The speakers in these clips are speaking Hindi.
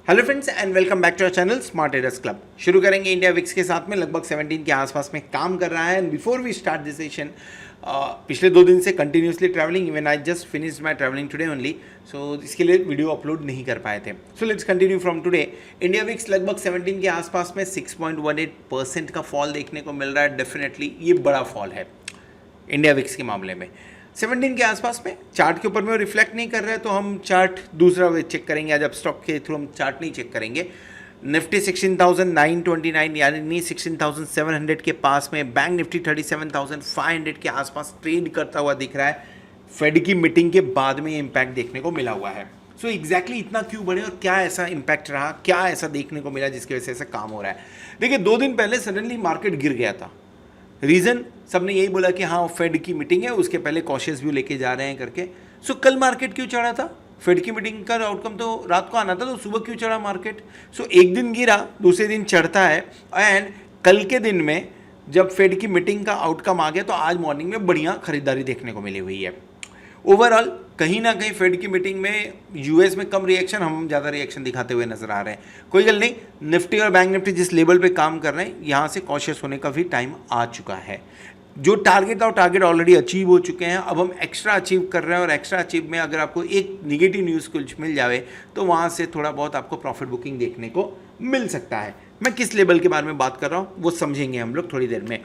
Hello friends and welcome back to our channel Smart Traders Club. शुरू करेंगे इंडिया विक्स के साथ में लगभग 17 के आसपास में काम कर रहा है। And before we start this session, पिछले 2 दिन से continuously travelling, even I just finished my travelling today only, so इसके लिए वीडियो अपलोड नहीं कर पाए थे। So let's continue from today. India VIX लगभग 17 के आसपास में 6.18% का फॉल देखने को मिल रहा है। डेफिनेटली ये बड़ा फॉल है इंडिया विक्स के मामले में। 17 के आसपास में चार्ट के ऊपर में रिफ्लेक्ट नहीं कर रहा है, तो हम चार्ट दूसरा वे चेक करेंगे। आज अब स्टॉक के थ्रू हम चार्ट नहीं चेक करेंगे। निफ्टी 16,929 यानी 16,700 के पास में, बैंक निफ्टी 37,500 के आसपास ट्रेड करता हुआ दिख रहा है। फेड की मीटिंग के बाद में ये इम्पैक्ट देखने को मिला हुआ है। सो एग्जैक्टली इतना क्यों बढ़े और क्या ऐसा इम्पैक्ट रहा, क्या ऐसा देखने को मिला जिसकी वजह से ऐसा काम हो रहा है। देखिए, 2 दिन पहले सडनली मार्केट गिर गया था। रीज़न सबने यही बोला कि हाँ फेड की मीटिंग है, उसके पहले कॉशियस व्यू लेके जा रहे हैं करके। सो कल मार्केट क्यों चढ़ा था? फेड की मीटिंग का आउटकम तो रात को आना था, तो सुबह क्यों चढ़ा मार्केट? सो एक दिन गिरा, दूसरे दिन चढ़ता है। एंड कल के दिन में जब फेड की मीटिंग का आउटकम आ गया, तो आज मॉर्निंग में बढ़िया खरीदारी देखने को मिली हुई है। ओवरऑल कहीं ना कहीं फेड की मीटिंग में यूएस में कम रिएक्शन, हम ज़्यादा रिएक्शन दिखाते हुए नजर आ रहे हैं। कोई गल नहीं, निफ्टी और बैंक निफ्टी जिस लेवल पे काम कर रहे हैं, यहाँ से कॉशियस होने का भी टाइम आ चुका है। जो टारगेट था वो टारगेट ऑलरेडी अचीव हो चुके हैं। अब हम एक्स्ट्रा अचीव कर रहे हैं, और एक्स्ट्रा अचीव में अगर आपको एक निगेटिव न्यूज़ कुछ मिल जाए तो वहाँ से थोड़ा बहुत आपको प्रॉफिट बुकिंग देखने को मिल सकता है। मैं किस लेवल के बारे में बात कर रहा हूँ वो समझेंगे हम लोग थोड़ी देर में।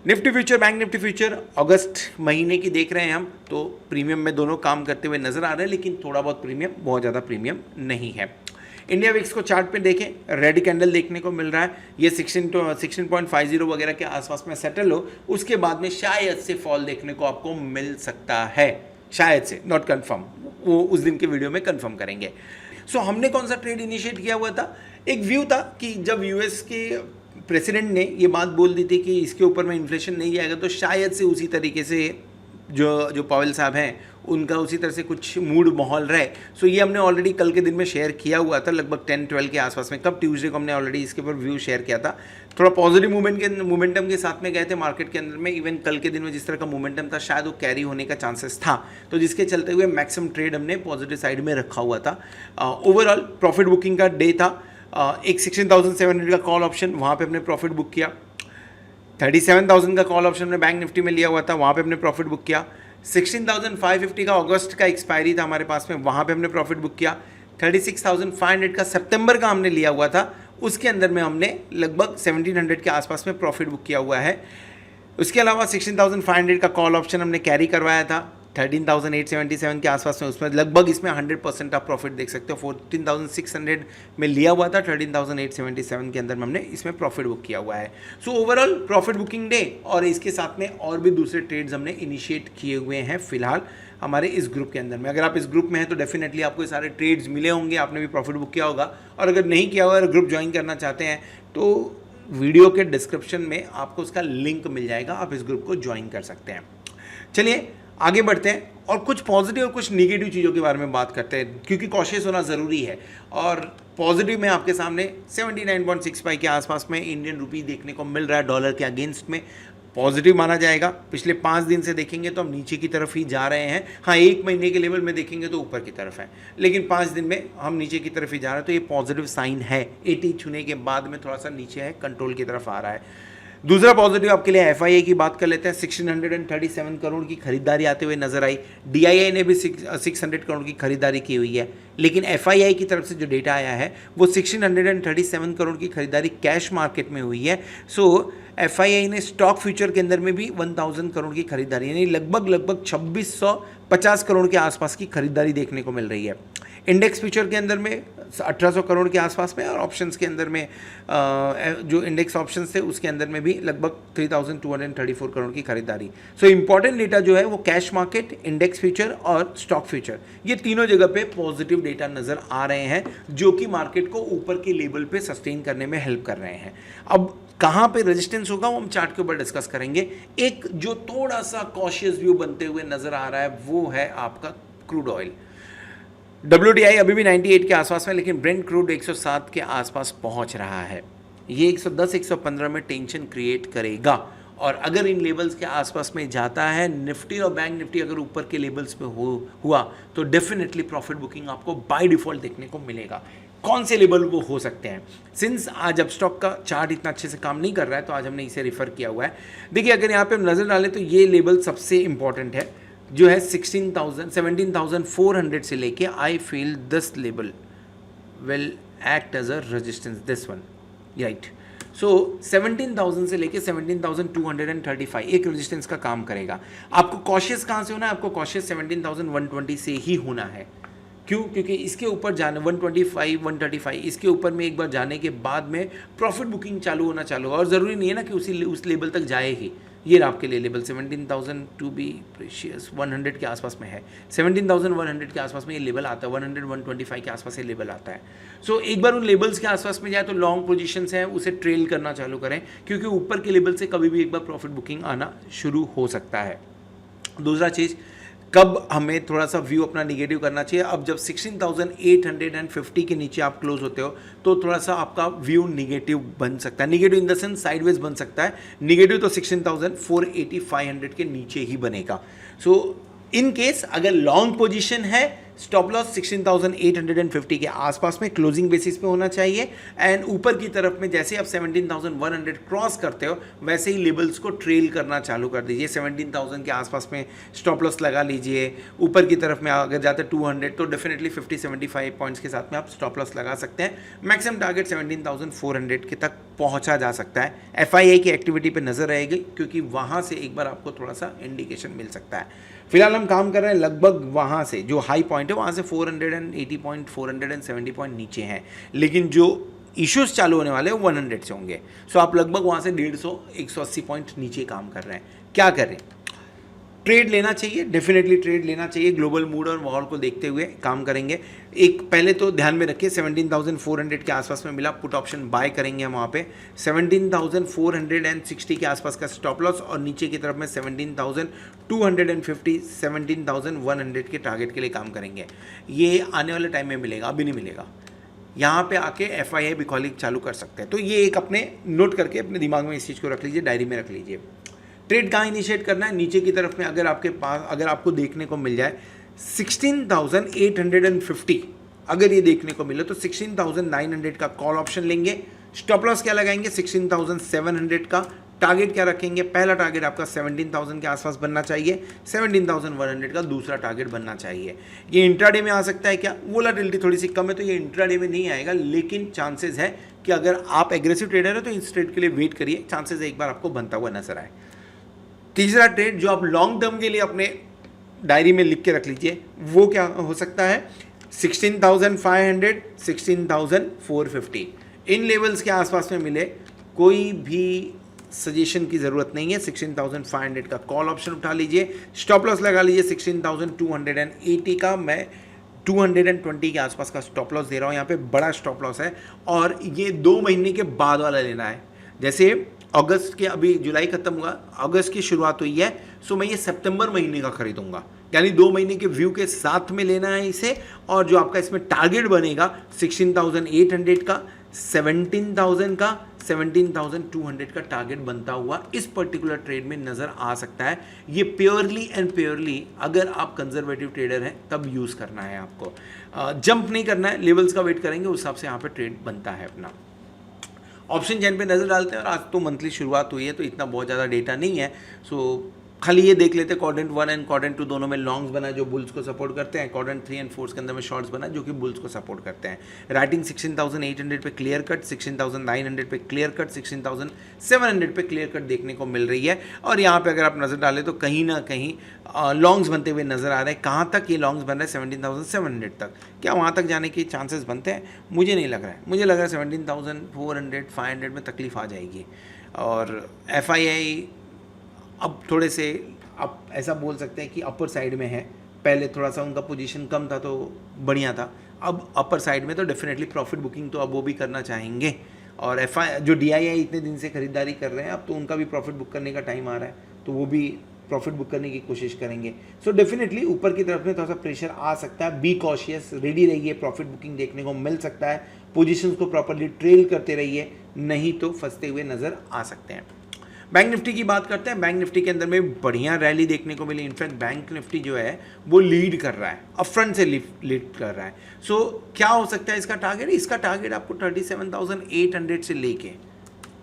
Nifty future, bank Nifty future अगस्त महीने की देख रहे हैं हम, तो प्रीमियम में दोनों काम करते हुए नजर आ रहे हैं, लेकिन थोड़ा बहुत प्रीमियम, बहुत ज़्यादा प्रीमियम नहीं है। इंडिया विक्स को चार्ट पे देखें, रेड कैंडल देखने को मिल रहा है। ये 16.50 वगैरह के आसपास में सेटल हो, उसके बाद में शायद से फॉल देखने को आपको मिल सकता है। शायद से, नॉट कंफर्म, वो उस दिन के वीडियो में कंफर्म करेंगे। सो हमने कौन सा ट्रेड इनिशिएट किया हुआ था? एक व्यू था कि जब यूएस के प्रेसिडेंट ने ये बात बोल दी थी कि इसके ऊपर में इन्फ्लेशन नहीं जाएगा, तो शायद से उसी तरीके से जो पावेल साहब हैं उनका उसी तरह से कुछ मूड माहौल रहे। सो ये हमने ऑलरेडी कल के दिन में शेयर किया हुआ था, लगभग 10-12 के आसपास में। कब? ट्यूसडे को हमने ऑलरेडी इसके ऊपर व्यू शेयर किया था। थोड़ा पॉजिटिव मोमेंटम के साथ में गए थे मार्केट के अंदर में। इवन कल के दिन में जिस तरह का मोमेंटम था, शायद वो कैरी होने का चांसेस था, तो जिसके चलते हुए मैक्सिमम ट्रेड हमने पॉजिटिव साइड में रखा हुआ था। ओवरऑल प्रॉफिट बुकिंग का डे था। एक 16,700 का कॉल ऑप्शन, वहाँ पे हमने प्रॉफिट बुक किया। 37,000 का कॉल ऑप्शन हमने बैंक निफ्टी में लिया हुआ था, वहाँ पे हमने प्रॉफिट बुक किया। 16,550 का अगस्त का एक्सपायरी था हमारे पास में, वहाँ पे हमने प्रॉफिट बुक किया। 36,500 का सितंबर का हमने लिया हुआ था, उसके अंदर में हमने लगभग 1700 के आसपास में प्रॉफिट बुक किया हुआ है। उसके अलावा 16,500 का कॉल ऑप्शन हमने कैरी करवाया था 13,877 के आसपास में, उसमें लगभग इसमें 100% आप प्रॉफिट देख सकते हो। 14,600 में लिया हुआ था, 13,877 के अंदर में हमने इसमें प्रॉफिट बुक किया हुआ है। So overall profit booking day, और इसके साथ में और भी दूसरे ट्रेड्स हमने इनिशिएट किए हुए हैं फिलहाल हमारे इस ग्रुप के अंदर में। अगर आप इस ग्रुप में हैं तो डेफिनेटली आपको ये सारे ट्रेड्स मिले होंगे, आपने भी प्रॉफिट बुक किया होगा। और अगर नहीं किया हुआ, अगर ग्रुप ज्वाइन करना चाहते हैं, तो वीडियो के डिस्क्रिप्शन में आपको उसका लिंक मिल जाएगा, आप इस ग्रुप को ज्वाइन कर सकते हैं। चलिए आगे बढ़ते हैं और कुछ पॉजिटिव और कुछ निगेटिव चीज़ों के बारे में बात करते हैं, क्योंकि कॉशियस होना ज़रूरी है। और पॉजिटिव में आपके सामने 79.65 के आसपास में इंडियन रुपी देखने को मिल रहा है डॉलर के अगेंस्ट में, पॉजिटिव माना जाएगा। पिछले 5 दिन से देखेंगे तो हम नीचे की तरफ ही जा रहे हैं। हाँ, 1 महीने के लेवल में देखेंगे तो ऊपर की तरफ है, लेकिन 5 दिन में हम नीचे की तरफ ही जा रहे हैं, तो ये पॉजिटिव साइन है। 80 छूने के बाद में थोड़ा सा नीचे है, कंट्रोल की तरफ आ रहा है। दूसरा पॉजिटिव आपके लिए एफआईआई की बात कर लेते हैं। 1637 करोड़ की खरीदारी आते हुए नजर आई। डीआईआई ने भी 600 करोड़ की खरीदारी की हुई है, लेकिन एफआईआई की तरफ से जो डेटा आया है वो 1637 करोड़ की खरीदारी कैश मार्केट में हुई है। सो एफआईआई ने स्टॉक फ्यूचर के अंदर में भी 1000 करोड़ की खरीदारी, यानी लगभग 2650 करोड़ के आसपास की खरीदारी देखने को मिल रही है। इंडेक्स फ्यूचर के अंदर में 1800 करोड़ के आसपास में, और ऑप्शंस के अंदर में जो इंडेक्स ऑप्शंस थे उसके अंदर में भी लगभग 3234 करोड़ की खरीदारी। सो इंपॉर्टेंट डेटा जो है वो कैश मार्केट, इंडेक्स फ्यूचर और स्टॉक फ्यूचर, ये तीनों जगह पे पॉजिटिव डेटा नजर आ रहे हैं, जो कि मार्केट को ऊपर के लेवल पे सस्टेन करने में हेल्प कर रहे हैं। अब कहाँ पे रेजिस्टेंस होगा वो हम चार्ट के ऊपर डिस्कस करेंगे। एक जो थोड़ा सा कॉशियस व्यू बनते हुए नजर आ रहा है वो है आपका क्रूड ऑयल। WTI अभी भी 98 के आसपास में, लेकिन ब्रेंट क्रूड 107 के आसपास पहुंच रहा है। ये 110-115 में टेंशन क्रिएट करेगा, और अगर इन लेवल्स के आसपास में जाता है निफ्टी और बैंक निफ्टी, अगर ऊपर के लेवल्स पे हुआ तो डेफिनेटली प्रॉफिट बुकिंग आपको बाय डिफॉल्ट देखने को मिलेगा। कौन से लेवल वो हो सकते हैं। सिंस आज अब स्टॉक का चार्ट इतना अच्छे से काम नहीं कर रहा है तो आज हमने इसे रिफ़र किया हुआ है। देखिए अगर यहाँ पे हम नज़र डालें तो ये लेवल सबसे इंपॉर्टेंट है जो है 17,400 से लेके I feel this level will act as a resistance, this one, right. So 17,000 से लेके 17,235 एक रेजिस्टेंस का काम करेगा। आपको कॉशियस कहाँ से होना है? आपको कॉशियस 17,120 से ही होना है। क्यों? क्योंकि इसके ऊपर जाने 125, 135 इसके ऊपर में एक बार जाने के बाद में प्रॉफिट बुकिंग चालू होना चालू हो, और ज़रूरी नहीं है ना कि उस लेवल तक जाए ही। ये आपके लिए लेवल 17,000 टू बी प्रेशियस 100 के आसपास में है, 17,100 के आसपास में ये लेवल आता है, 100, 125 के आसपास ये लेवल आता है। सो एक बार उन लेवल्स के आसपास में जाए तो लॉन्ग पोजीशंस हैं उसे ट्रेल करना चालू करें, क्योंकि ऊपर के लेवल से कभी भी एक बार प्रॉफिट बुकिंग आना शुरू हो सकता है। दूसरा चीज़, कब हमें थोड़ा सा व्यू अपना निगेटिव करना चाहिए? अब जब 16,850 के नीचे आप क्लोज होते हो तो थोड़ा सा आपका व्यू निगेटिव बन सकता है, negative in the sense sideways बन सकता है। निगेटिव तो 16,480, 500 के नीचे ही बनेगा। सो इन केस अगर लॉन्ग पोजीशन है, स्टॉप लॉस 16,850 के आसपास में क्लोजिंग बेसिस पे होना चाहिए, एंड ऊपर की तरफ में जैसे आप 17,100 क्रॉस करते हो वैसे ही लेवल्स को ट्रेल करना चालू कर दीजिए। 17,000 के आसपास में स्टॉप लॉस लगा लीजिए। ऊपर की तरफ में अगर जाते 200 तो डेफिनेटली 50-75 पॉइंट्स के साथ में आप स्टॉप लॉस लगा सकते हैं। मैक्सिमम टारगेट 17,400 के तक पहुंचा जा सकता है। FII की एक्टिविटी पे नज़र रहेगी, क्योंकि वहाँ से एक बार आपको थोड़ा सा इंडिकेशन मिल सकता है। फिलहाल हम काम कर रहे हैं लगभग वहाँ से जो हाई पॉइंट है वहाँ से 480 पॉइंट, 470 पॉइंट नीचे हैं, लेकिन जो इश्यूज चालू होने वाले हैं 100 से होंगे। सो आप लगभग वहाँ से 150, 180 पॉइंट नीचे काम कर रहे हैं। क्या करें? ट्रेड लेना चाहिए, डेफिनेटली ट्रेड लेना चाहिए। ग्लोबल मूड और माहौल को देखते हुए काम करेंगे। एक पहले तो ध्यान में रखिए 17,400 के आसपास में मिला, पुट ऑप्शन बाय करेंगे हम वहाँ पे। 17,460 के आसपास का स्टॉप लॉस, और नीचे की तरफ में 17,250, 17,100 के टारगेट के लिए काम करेंगे। ये आने वाले टाइम में मिलेगा, अभी नहीं मिलेगा। यहाँ पे आके FII बिकॉलिंग चालू कर सकते हैं। तो ये एक अपने नोट करके अपने दिमाग में इस चीज़ को रख लीजिए, डायरी में रख लीजिए। ट्रेड कहाँ इनिशिएट करना है? नीचे की तरफ में अगर आपके पास, अगर आपको देखने को मिल जाए 16,850, अगर ये देखने को मिले तो 16,900 का कॉल ऑप्शन लेंगे। स्टॉप लॉस क्या लगाएंगे? 16,700 का। टारगेट क्या रखेंगे? पहला टारगेट आपका 17,000 के आसपास बनना चाहिए, 17,100 का दूसरा टारगेट बनना चाहिए। ये इंट्राडे में आ सकता है क्या? वोलेटिलिटी थोड़ी सी कम है तो ये इंट्राडे में नहीं आएगा, लेकिन चांसेस है कि अगर आप एग्रेसिव ट्रेडर है तो इस ट्रेड के लिए वेट करिए, चांसेस एक बार आपको बनता हुआ नजर आए। तीसरा ट्रेड जो आप लॉन्ग टर्म के लिए अपने डायरी में लिख के रख लीजिए, वो क्या हो सकता है? 16,500, 16,450 इन लेवल्स के आसपास में मिले, कोई भी सजेशन की ज़रूरत नहीं है। 16,500 का कॉल ऑप्शन उठा लीजिए, स्टॉप लॉस लगा लीजिए 16,280 का। मैं 220 के आसपास का स्टॉप लॉस दे रहा हूँ, यहाँ पे बड़ा स्टॉप लॉस है, और ये 2 महीने के बाद वाला लेना है। जैसे अगस्त के, अभी जुलाई खत्म हुआ, अगस्त की शुरुआत हुई है, सो मैं ये सितंबर महीने का खरीदूंगा, यानी 2 महीने के व्यू के साथ में लेना है इसे। और जो आपका इसमें टारगेट बनेगा 16,800 का, 17,000 का, 17,200 का टारगेट बनता हुआ इस पर्टिकुलर ट्रेड में नज़र आ सकता है। ये प्योरली एंड प्योरली अगर आप कंजर्वेटिव ट्रेडर हैं तब यूज़ करना है आपको, जंप नहीं करना है, लेवल्स का वेट करेंगे, उस हिसाब से यहाँ पे ट्रेड बनता है अपना। ऑप्शन चैन पे नज़र डालते हैं, और आज तो मंथली शुरुआत हुई है तो इतना बहुत ज़्यादा डेटा नहीं है, सो खाली ये देख लेते हैं क्वाड्रेंट 1 एंड क्वाड्रेंट 2 दोनों में लॉन्ग्स बना जो बुल्स को सपोर्ट करते हैं, क्वाड्रेंट 3 एंड 4 के अंदर में शॉर्ट्स बना जो कि बुल्स को सपोर्ट करते हैं। राइटिंग 16,800 पे क्लियर कट, 16,900 पे क्लियर कट, 16,700 पे क्लियर कट देखने को मिल रही है। और यहाँ पे अगर आप नज़र डालें तो कहीं ना कहीं लॉन्ग्स बनते हुए नज़र आ रहे हैं। कहाँ तक ये लॉन्ग्स बन रहे हैं? 17,700 तक। क्या वहाँ तक जाने के चांसेस बनते हैं? मुझे नहीं लग रहा है, मुझे लग रहा है 17,400, 500 में तकलीफ आ जाएगी। और FII अब थोड़े से, आप ऐसा बोल सकते हैं कि अपर साइड में है। पहले थोड़ा सा उनका पोजीशन कम था तो बढ़िया था, अब अपर साइड में तो डेफिनेटली प्रॉफिट बुकिंग तो अब वो भी करना चाहेंगे। और जो DII इतने दिन से खरीदारी कर रहे हैं, अब तो उनका भी प्रॉफिट बुक करने का टाइम आ रहा है, तो वो भी प्रॉफिट बुक करने की कोशिश करेंगे। सो डेफिनेटली ऊपर की तरफ में थोड़ा सा प्रेशर आ सकता है। बी कॉशियस, रेडी रहिए, प्रॉफिट बुकिंग देखने को मिल सकता है। पोजीशंस को प्रॉपरली ट्रेल करते रहिए, नहीं तो फंसते हुए नज़र आ सकते हैं। बैंक निफ्टी की बात करते हैं। बैंक निफ्टी के अंदर में बढ़िया रैली देखने को मिली। इनफैक्ट बैंक निफ्टी जो है वो लीड कर रहा है, अपफ्रंट से लीड कर रहा है। सो क्या हो सकता है इसका टारगेट? इसका टारगेट आपको 37,800 से लेके,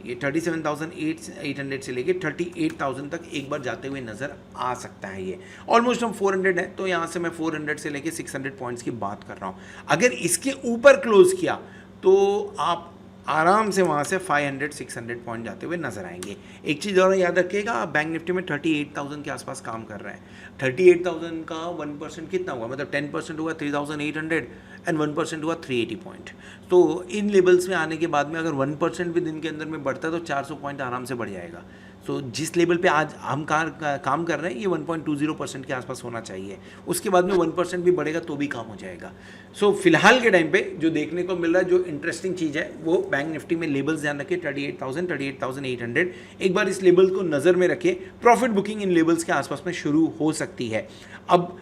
ये 37,800 से लेके 38,000 तक एक बार जाते हुए नज़र आ सकता है। ये ऑलमोस्ट हम 400 है, तो यहाँ से मैं 400 से लेके 600 पॉइंट्स की बात कर रहा हूँ। अगर इसके ऊपर क्लोज किया तो आप आराम से वहाँ से 500-600 पॉइंट जाते हुए नजर आएंगे। एक चीज़ और याद रखिएगा, आप बैंक निफ्टी में 38,000 के आसपास काम कर रहे हैं। 38,000 का 1% कितना हुआ, मतलब 10% हुआ 3,800 एंड 1% हुआ 380 पॉइंट। तो इन लेवल्स में आने के बाद में अगर 1% भी दिन के अंदर में बढ़ता है तो 400 पॉइंट आराम से बढ़ जाएगा। सो जिस लेवल पे आज हम काम कर रहे हैं ये 1.20% के आसपास होना चाहिए। उसके बाद में 1% भी बढ़ेगा तो भी काम हो जाएगा। सो फिलहाल के टाइम पे जो देखने को मिल रहा है, जो इंटरेस्टिंग चीज़ है वो बैंक निफ्टी में लेवल्स ध्यान रखिए 38,000, 38,800। एक बार इस लेवल को नज़र में रखिए। प्रॉफिट बुकिंग इन लेवल्स के आसपास में शुरू हो सकती है। अब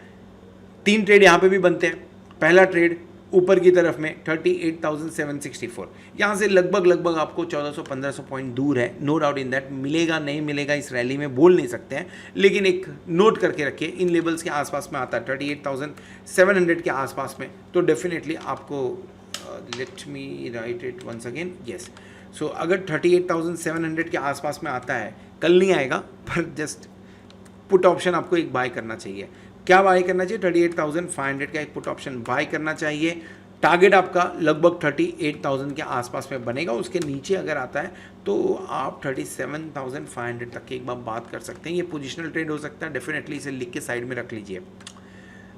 3 ट्रेड यहाँ पे भी बनते हैं। पहला ट्रेड ऊपर की तरफ में 38,764, यहाँ से लगभग आपको 1400-1500 पॉइंट दूर है। नो डाउट इन दैट, मिलेगा नहीं मिलेगा इस रैली में बोल नहीं सकते हैं, लेकिन एक नोट करके रखिए इन लेवल्स के आसपास में आता है 38,700 के आसपास में, तो डेफिनेटली आपको let me write it once again, yes. So अगर 38,700 के आसपास में आता है, कल नहीं आएगा पर जस्ट पुट ऑप्शन आपको एक बाय करना चाहिए। क्या बाय करना चाहिए? 38,500 का एक पुट ऑप्शन बाय करना चाहिए। टारगेट आपका लगभग 38,000 के आसपास में बनेगा। उसके नीचे अगर आता है तो आप 37,500 तक की एक बार बात कर सकते हैं। ये पोजिशनल ट्रेड हो सकता है, डेफिनेटली इसे लिख के साइड में रख लीजिए।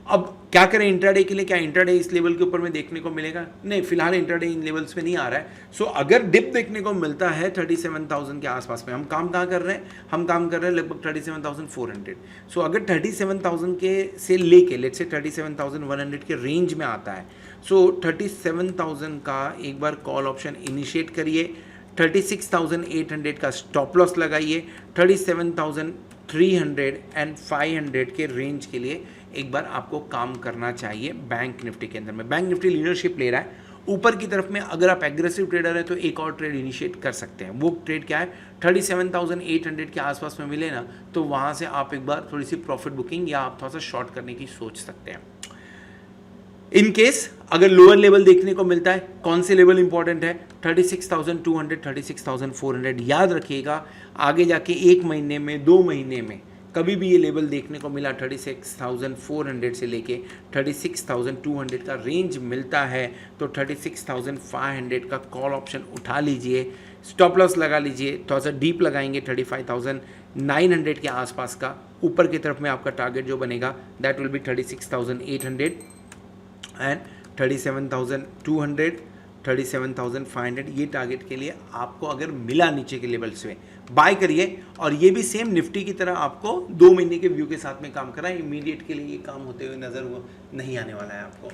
अब क्या करें इंट्राडे के लिए? क्या इंट्राडे इस लेवल के ऊपर में देखने को मिलेगा? नहीं, फिलहाल इंट्राडे इन लेवल्स पे नहीं आ रहा है। सो अगर डिप देखने को मिलता है 37,000 के आसपास में, हम काम कहाँ कर रहे हैं? हम काम कर रहे हैं लगभग 37,400। सो अगर 37,000 के से लेके लेट्स से 37,100 के रेंज में आता है, सो 37,000 का एक बार कॉल ऑप्शन इनिशिएट करिए। 36,800 का स्टॉप लॉस लगाइए। 37,300 एंड 500 के रेंज के लिए एक बार आपको काम करना चाहिए बैंक निफ्टी के अंदर में। बैंक निफ्टी लीडरशिप ले रहा है ऊपर की तरफ में। अगर आप एग्रेसिव ट्रेडर हैं तो एक और ट्रेड इनिशिएट कर सकते हैं। वो ट्रेड क्या है? 37,800 के आसपास में मिले ना, तो वहाँ से आप एक बार थोड़ी सी प्रॉफिट बुकिंग या आप थोड़ा सा शॉर्ट करने की सोच सकते हैं। इन केस अगर लोअर लेवल देखने को मिलता है, कौन से लेवल इंपॉर्टेंट है? 36,200, 36,400 याद रखिएगा। आगे जाके 1 महीने में, 2 महीने में कभी भी ये लेवल देखने को मिला 36,400 से लेके 36,200 का रेंज मिलता है, तो 36,500 का कॉल ऑप्शन उठा लीजिए। स्टॉप लॉस लगा लीजिए, थोड़ा सा डीप लगाएंगे 35,900 के आसपास का। ऊपर की तरफ में आपका टारगेट जो बनेगा दैट विल बी 36,800 एंड 37,200, 37,500। ये टारगेट के लिए आपको अगर मिला नीचे के लेवल्स में बाय करिए। और ये भी सेम निफ्टी की तरह आपको 2 महीने के व्यू के साथ में काम करा है। इमीडिएट के लिए ये काम होते हुए नजर नहीं आने वाला है आपको।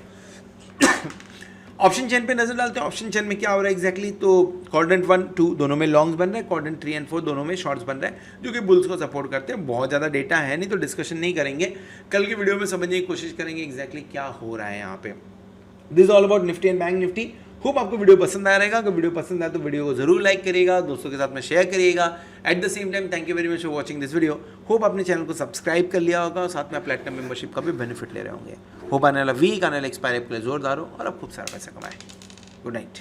ऑप्शन चेन पे नजर डालते हैं। ऑप्शन चेन में क्या हो रहा है एग्जैक्टली? तो क्वाड्रेंट 1, 2 दोनों में लॉन्ग्स बन रहे हैं, क्वाड्रेंट 3 एंड 4 दोनों में शॉर्ट्स बन रहे हैं, जो कि बुल्स को सपोर्ट करते हैं। बहुत ज़्यादा डेटा है नहीं तो डिस्कशन नहीं करेंगे, कल की वीडियो में समझने की कोशिश करेंगे एग्जैक्टली क्या हो रहा है यहाँ पे। This all about Nifty and bank Nifty. Hope आपको वीडियो पसंद आया रहेगा। अगर वीडियो पसंद आया तो वीडियो को जरूर लाइक करिएगा, दोस्तों के साथ में शेयर करिएगा। At the same time thank you very much for watching this video. Hope आपने चैनल को सब्सक्राइब कर लिया होगा और साथ में प्लेटिनम मेंबरशिप का भी बेनिफिट ले रहे होंगे। होप आने वाला वीक, आने वाला एक्सपायर के लिए जोरदार हो और आप खूब सारा पैसा कमाएं। Good night.